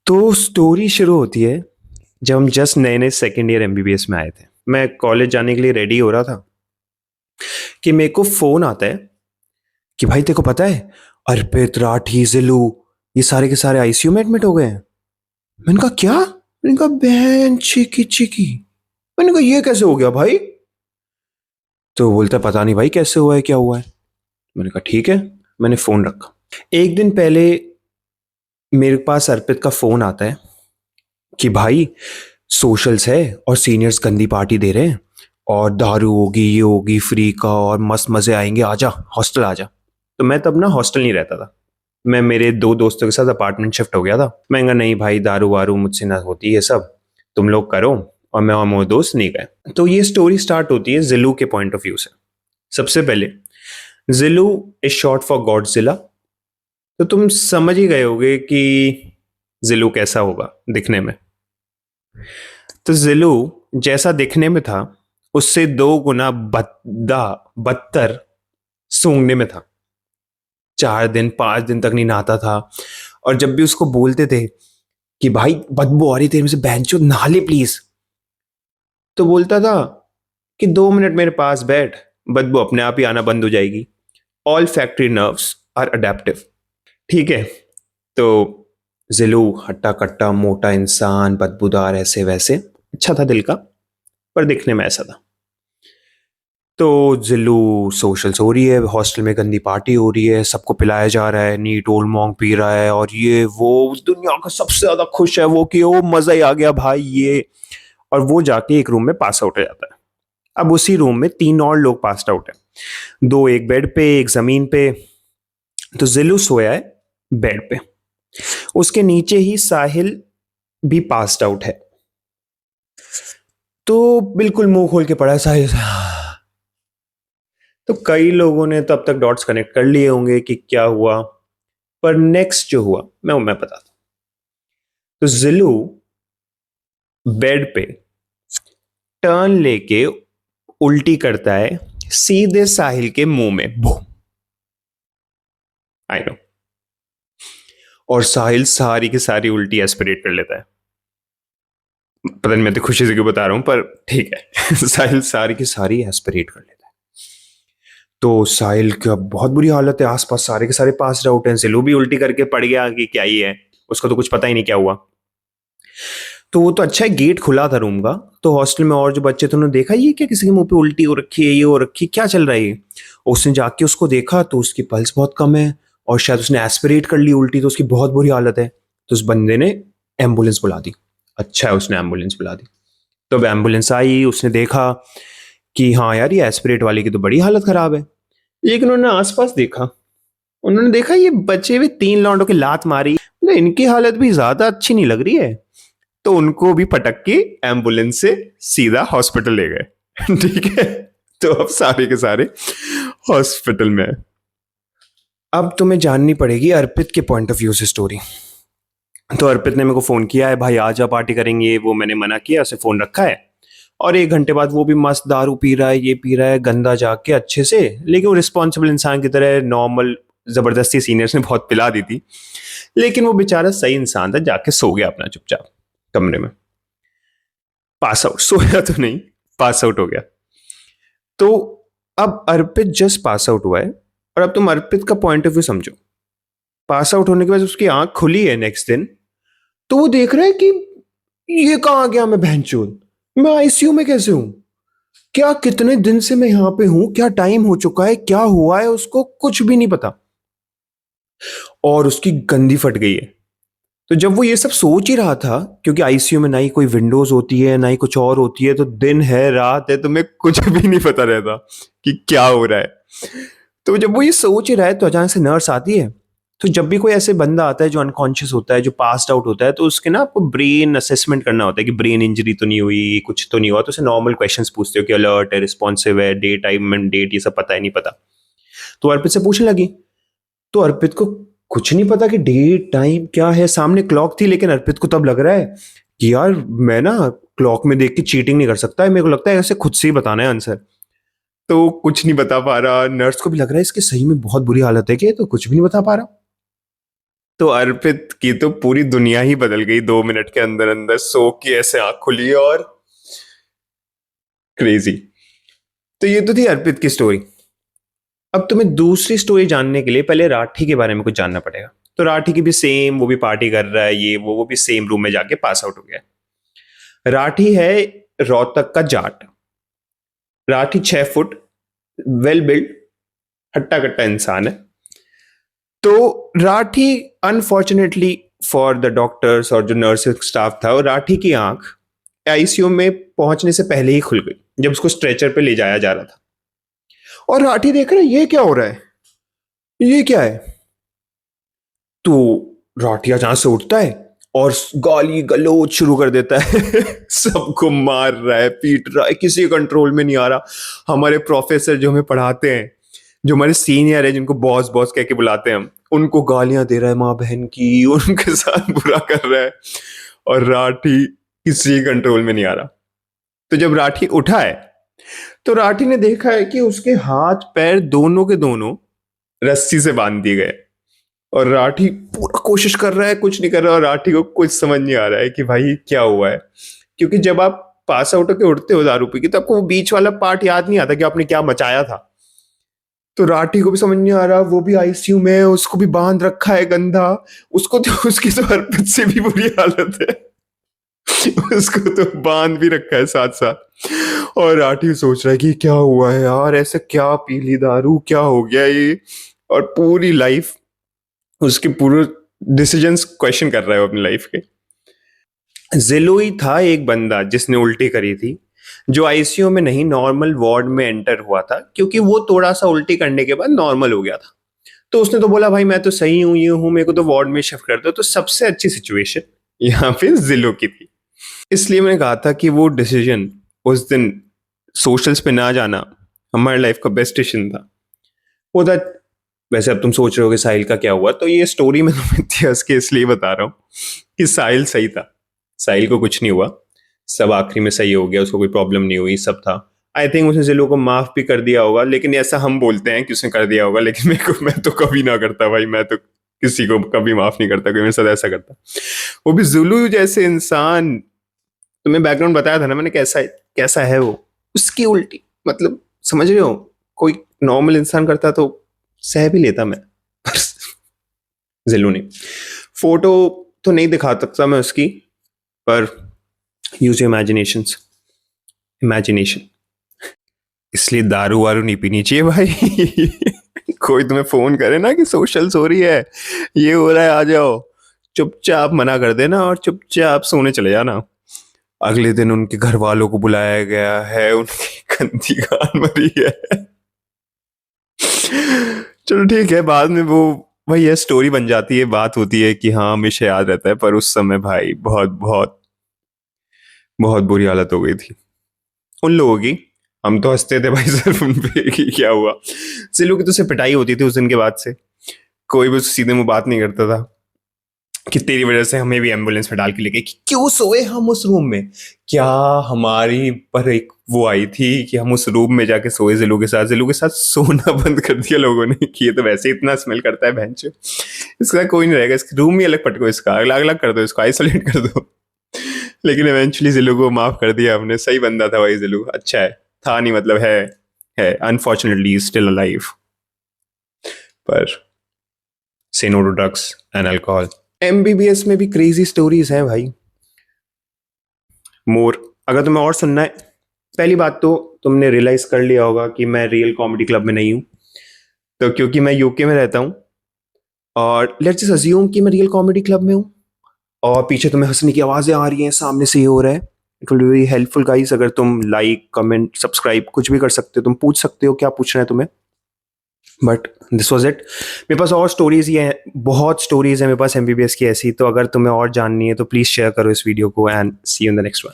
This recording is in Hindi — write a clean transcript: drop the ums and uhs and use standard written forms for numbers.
तो स्टोरी शुरू होती है जब हम जस्ट नए नए सेकेंड ईयर एमबीबीएस में आए थे। मैं कॉलेज जाने के लिए रेडी हो रहा था कि मेरे को फोन आता है कि भाई तेरे को पता है, अर्पित, राठी, जिलू, ये सारे के सारे आईसीयू में एडमिट हो गए हैं। मैंने कहा क्या? मैंने कहा बहन चिकी चिकी। मैंने कहा ये कैसे हो गया भाई? तो बोलता है पता नहीं भाई कैसे हुआ है, क्या हुआ है। मैंने कहा ठीक है। मैंने फोन रखा। एक दिन पहले मेरे पास अर्पित का फोन आता है कि भाई सोशल्स है और सीनियर्स गंदी पार्टी दे रहे हैं और दारू होगी, ये होगी फ्री का, और मस्त मजे आएंगे, आजा हॉस्टल आजा। तो मैं तब ना हॉस्टल नहीं रहता था, मैं मेरे दो दोस्तों के साथ अपार्टमेंट शिफ्ट हो गया था। मैं कहा नहीं भाई, दारू वारू मुझसे ना होती है सब, तुम लोग करो। और मैं और मेरे दोस्त नहीं गए। तो ये स्टोरी स्टार्ट होती है जिलू के पॉइंट ऑफ व्यू से। सबसे पहले, जिलू इज शॉर्ट फॉर गॉडजिला। तो तुम समझ ही गए होगे कि जिलू कैसा होगा दिखने में। तो जिलू जैसा दिखने में था उससे 2 गुना बदतर सूंघने में था। 4 दिन 5 दिन तक नहीं नहाता था। और जब भी उसको बोलते थे कि भाई बदबू आ रही तेरे में से, बहनचोद नहा ले प्लीज, तो बोलता था कि 2 मिनट मेरे पास बैठ, बदबू अपने आप ही आना बंद हो जाएगी। Olfactory nerves are adaptive. ठीक है। तो जिलू हट्टा कट्टा मोटा इंसान, बदबूदार, ऐसे वैसे, अच्छा था दिल का, पर दिखने में ऐसा था। तो जिल्लू सोशल्स हो रही है, हॉस्टल में गंदी पार्टी हो रही है, सबको पिलाया जा रहा है, नीट ओल्ड मॉन्ग पी रहा है, और ये वो दुनिया का सबसे ज्यादा खुश है वो कि ओ मजा ही आ गया भाई ये। और वो जाके एक रूम में पास आउट हो जाता है। अब उसी रूम में 3 और लोग पास आउट है, 2 एक बेड पे, एक जमीन पे। तो जिल्लू सोया है बेड पे, उसके नीचे ही साहिल भी पास्ड आउट है। तो बिल्कुल मुंह खोल के पड़ा है साहिल। तो कई लोगों ने तो अब तक डॉट्स कनेक्ट कर लिए होंगे कि क्या हुआ। पर नेक्स्ट जो हुआ मैं बताता हूं। तो जिलू बेड पे टर्न लेके उल्टी करता है सीधे साहिल के मुंह में, बूम। I know. और साहिल सारी की सारी उल्टी एस्पिरेट कर लेता है। पता नहीं मैं तो खुशी से क्यों बता रहा हूं, पर ठीक है। साहिल सारी की सारी एस्पिरेट कर लेता है। तो साहिल का बहुत बुरी हालत है, आसपास सारे के सारे पास आउट हैं, जिलू भी उल्टी करके पड़ गया कि क्या ही है, उसको तो कुछ पता ही नहीं क्या हुआ। तो वो तो अच्छा है गेट खुला था रूम का, तो हॉस्टल में और जो बच्चे थे उन्होंने देखा ये क्या, किसी के मुंह पे उल्टी हो रखी है, ये हो रखी है, क्या चल रहा है ये। उसने जाके उसको देखा तो उसकी पल्स बहुत कम है, और शायद उसने एस्पिरेट कर ली उल्टी, तो उसकी बहुत बुरी हालत है। तो उस बंदे ने एम्बुलेंस बुला दी। अच्छा है उसने एम्बुलेंस बुला दी। तो अब एम्बुलेंस आई, उसने देखा कि हाँ यार ये एस्पिरेट वाले की तो बड़ी हालत खराब है। लेकिन उन्होंने आसपास देखा, उन्होंने देखा ये बचे हुए 3 लौंडों की लात मारी, मतलब इनकी हालत भी ज्यादा अच्छी नहीं लग रही है। तो उनको भी पटक के एम्बुलेंस से सीधा हॉस्पिटल ले गए। ठीक है। तो अब सारे के सारे हॉस्पिटल में है। अब तुम्हें जाननी पड़ेगी अर्पित के पॉइंट ऑफ व्यू से स्टोरी। तो अर्पित ने मेरे को फोन किया है, भाई आजा पार्टी करेंगे, वो मैंने मना किया, उसे फोन रखा है। और 1 घंटे बाद वो भी मस्त दारू पी रहा है, ये पी रहा है गंदा जाके अच्छे से, लेकिन वो रिस्पॉन्सिबल इंसान की तरह नॉर्मल, जबरदस्ती सीनियर्स ने बहुत पिला दी थी, लेकिन वो बेचारा सही इंसान था, जाके सो गया अपना चुपचाप कमरे में। पास आउट, सोया तो नहीं, पास आउट हो गया। तो अब अर्पित जस्ट पास आउट हुआ है, और अब तुम अर्पित का पॉइंट ऑफ व्यू समझो। पास आउट होने के बाद उसकी आंख खुली है नेक्स्ट दिन, तो वो देख रहा है कि ये कहां गया, मैं बहनचोद, मैं आईसीयू में कैसे हूं, क्या कितने दिन से मैं यहां पे हूं, क्या टाइम हो चुका है, क्या हुआ है, उसको कुछ भी नहीं पता। और उसकी गंदी फट गई है। तो जब वो ये सब सोच ही रहा था, क्योंकि आईसीयू में ना ही कोई विंडोज होती है ना ही कुछ और होती है, तो दिन है रात है, तुम्हें कुछ भी नहीं पता रहता कि क्या हो रहा है। तो जब वो ये सोच ही रहा है तो अचानक से नर्स आती है। तो जब भी कोई ऐसे बंदा आता है जो अनकॉन्शियस होता है, जो पास्ड आउट होता है, तो उसके ना आपको ब्रेन असेसमेंट करना होता है कि ब्रेन इंजरी तो नहीं हुई, कुछ तो नहीं हुआ। तो उसे नॉर्मल क्वेश्चंस पूछते हो कि अलर्ट है, रिस्पॉन्सिव है, डे टाइम एंड डेट ये सब पता है नहीं पता। तो अर्पित से पूछने लगी। तो अर्पित को कुछ नहीं पता कि डेट टाइम क्या है, सामने क्लॉक थी, लेकिन अर्पित को तब लग रहा है कि यार मैं ना क्लॉक में देख के चीटिंग नहीं कर सकता है, मेरे को लगता है ऐसे खुद से ही बताना है आंसर। तो कुछ नहीं बता पा रहा, नर्स को भी लग रहा है इसकी सही में बहुत बुरी हालत है कि ये तो कुछ भी नहीं बता पा रहा। तो अर्पित की तो पूरी दुनिया ही बदल गई 2 मिनट के अंदर अंदर, सो के ऐसे आंख खुली और क्रेजी। तो ये तो थी अर्पित की स्टोरी। अब तुम्हें दूसरी स्टोरी जानने के लिए पहले राठी के बारे में कुछ जानना पड़ेगा। तो राठी की भी सेम, वो भी पार्टी कर रहा है, ये वो भी सेम रूम में जाके पास आउट हो गया। राठी है रोहतक का Jat. Rathi 6 foot, well build, हट्टा कट्टा इंसान है। तो Rathi unfortunately for the doctors और जो नर्सिंग स्टाफ था, वो राठी की आंख आईसीयू में पहुंचने से पहले ही खुल गई जब उसको स्ट्रेचर पे ले जाया जा रहा था। और राठी देख रहा है ये क्या हो रहा है, ये क्या है। तो राठिया जहां से उठता है और गाली गलौज शुरू कर देता है सबको मार रहा है, पीट रहा है, किसी कंट्रोल में नहीं आ रहा। हमारे प्रोफेसर जो हमें पढ़ाते हैं, जो हमारे सीनियर है, जिनको बॉस बॉस कह के बुलाते हैं हम, उनको गालियां दे रहा है माँ बहन की, उनके साथ बुरा कर रहा है। और राठी किसी कंट्रोल में नहीं आ रहा। तो जब राठी उठा है तो राठी ने देखा है कि उसके हाथ पैर दोनों के दोनों रस्सी से बांध दिए गए। और राठी पूरा कोशिश कर रहा है, कुछ नहीं कर रहा, और राठी को कुछ समझ नहीं आ रहा है कि भाई क्या हुआ है। क्योंकि जब आप पास आउट होकर उठते हो दारू पी के, तो आपको वो बीच वाला पार्ट याद नहीं आता कि आपने क्या मचाया था। तो राठी को भी समझ नहीं आ रहा, वो भी आईसीयू में है, उसको भी बांध रखा है गंदा। उसको तो उसकी तो हरकत से भी बुरी हालत है उसको तो बांध भी रखा है साथ साथ। और राठी सोच रहा है कि क्या हुआ है यार, ऐसे क्या पी ली दारू, क्या हो गया ये। और पूरी लाइफ उसके पूरे डिसीजंस क्वेश्चन कर रहा है अपनी लाइफ के। जिलोई था एक बंदा जिसने उल्टी करी थी, जो आईसीयू में नहीं, नॉर्मल वार्ड में एंटर हुआ था, क्योंकि वो थोड़ा सा उल्टी करने के बाद नॉर्मल हो गया था। तो उसने तो बोला भाई मैं तो सही हूं, ये हूं, मेरे को तो वार्ड में शिफ्ट कर दो। तो सबसे अच्छी सिचुएशन यहाँ पे जिलो की थी। इसलिए मैंने कहा था कि वो डिसीजन उस दिन सोशल्स पे ना जाना हमारी लाइफ का बेस्ट डिसीजन था। वो था। वैसे अब तुम सोच रहे हो कि साहिल का क्या हुआ, तो ये स्टोरी मैं तुम्हें इतिहास के इसलिए बता रहा हूँ कि साहिल सही था। साहिल को कुछ नहीं हुआ, सब आखिरी में सही हो गया, उसको कोई प्रॉब्लम नहीं हुई, सब था। आई थिंक उसने जिलों को माफ भी कर दिया होगा, लेकिन ऐसा हम बोलते हैं कि उसने कर दिया होगा, लेकिन मैं तो कभी ना करता भाई, मैं तो किसी को कभी माफ नहीं करता, कोई मेरे साथ ऐसा करता। वो भी जुलू जैसे इंसान। तुम्हें बैकग्राउंड बताया था ना मैंने, कैसा है, कैसा है वो। उसकी उल्टी, मतलब समझ रहे हो, कोई नॉर्मल इंसान करता तो सह भी लेता मैं, पर जिल्लू नहीं। फोटो तो नहीं दिखा सकता मैं उसकी, पर यूज इमेजिनेशन। इमेजिनेशन। इसलिए दारू वारू नहीं पीनी चाहिए भाई कोई तुम्हें फोन करे ना कि सोशल्स हो रही है, ये हो रहा है, आ जाओ, चुपचाप मना कर देना और चुपचाप सोने चले जाना। अगले दिन उनके घर वालों को बुलाया गया है, उनकी गंदी गान मरी है चलो ठीक है, बाद में वो वही है, स्टोरी बन जाती है, बात होती है कि हाँ हमेशा याद रहता है। पर उस समय भाई बहुत बहुत बहुत बुरी हालत हो गई थी उन लोगों की। हम तो हंसते थे भाई सिर्फ उन पे कि क्या हुआ। सिल्लू की तो सिर्फ पिटाई होती थी उस दिन के बाद से, कोई भी सीधे मुंह बात नहीं करता था कि तेरी वजह से हमें भी एम्बुलेंस में डाल के लेके, कि क्यों सोए हम उस रूम में। क्या हमारी पर एक वो आई थी कि हम उस रूम में जाके सोए जिलू के साथ। जिलू के साथ सोना बंद कर दिया लोगों ने कि ये तो वैसे इतना स्मेल करता है भैंचो, इसका कोई नहीं रहेगा, इसका रूम ही अलग पटको, इसका अलग अलग कर दो, इसको आइसोलेट कर दो। लेकिन इवेंचुअली जिलू को माफ कर दिया हमने, सही बंदा था भाई जिलू, अच्छा है, था नहीं मतलब है अनफॉर्चुनेटली स्टिल अलाइव। पर say no to drugs and alcohol. MBBS में भी क्रेजी स्टोरीज हैं भाई, मोर। अगर तुम्हें और सुनना है, पहली बात तो तुमने रियलाइज कर लिया होगा कि मैं रियल कॉमेडी क्लब में नहीं हूं। तो क्योंकि मैं यूके में रहता हूं, और लेट्स जस्ट अज्यूम कि मैं रियल कॉमेडी क्लब में हूं, और पीछे तुम्हें हंसने की आवाजें आ रही हैं, सामने से ये हो रहा है। It will be very helpful guys अगर तुम लाइक, कमेंट, सब्सक्राइब कुछ भी कर सकते हो। तुम पूछ सकते हो क्या पूछना है तुम्हें, बट दिस वॉज इट। मेरे पास और स्टोरीज ही हैं, बहुत स्टोरीज हैं मेरे पास एमबीबीएस की ऐसी। तो अगर तुम्हें और जाननी है तो प्लीज शेयर करो इस वीडियो को, and see you in the next one.